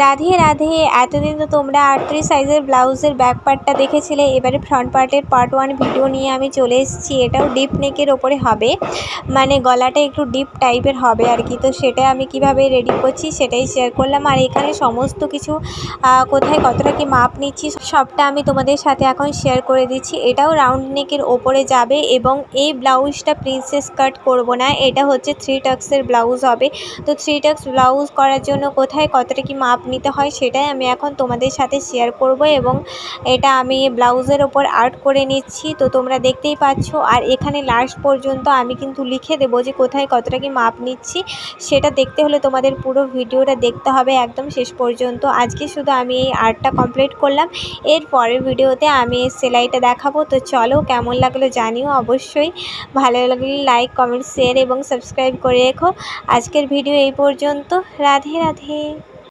রাধে রাধে। এতদিন তো তোমরা 38 সাইজের ব্লাউজের ব্যাক পার্টটা দেখেছিলে, এবারে ফ্রন্ট পার্টের পার্ট 1 ভিডিও নিয়ে আমি চলে এসেছি। এটাও ডিপ নেকের ওপরে হবে, মানে গলাটা একটু ডিপ টাইপের হবে আর কি। তো সেটা আমি কিভাবে রেডি করছি সেটাই শেয়ার করলাম। আর এখানে সমস্ত কিছু কোথায় কতটা কি মাপ নিচ্ছি সবটা আমি তোমাদের সাথে এখন শেয়ার করে দিচ্ছি। এটাও রাউন্ড নেকের ওপরে যাবে এবং এই ব্লাউজটা প্রিন্সেস কাট করব না, এটা হচ্ছে 3 টাক্সের ব্লাউজ হবে। তো 3 টাক্স ব্লাউজ করার জন্য কোথায় কতটা কি মাপ নিতে হয় সেটাই আমি এখন তোমাদের সাথে শেয়ার করব। এবং এটা আমি ব্লাউজের ওপর আর্ট করে নিচ্ছি, তো তোমরা দেখতেই পাচ্ছ। আর এখানে লাস্ট পর্যন্ত আমি কিন্তু লিখে দেবো যে কোথায় কতটা কি মাপ নিচ্ছি। সেটা দেখতে হলে তোমাদের পুরো ভিডিওটা দেখতে হবে একদম শেষ পর্যন্ত। আজকে শুধু আমি এই আর্টটা কমপ্লিট করলাম, এর পরের ভিডিওতে আমি সেলাইটা দেখাবো। তো চলো, কেমন লাগলো জানিও অবশ্যই। ভালো লাগলে লাইক, কমেন্ট, শেয়ার এবং সাবস্ক্রাইব করে রেখো। আজকের ভিডিও এই পর্যন্ত। রাধে রাধে।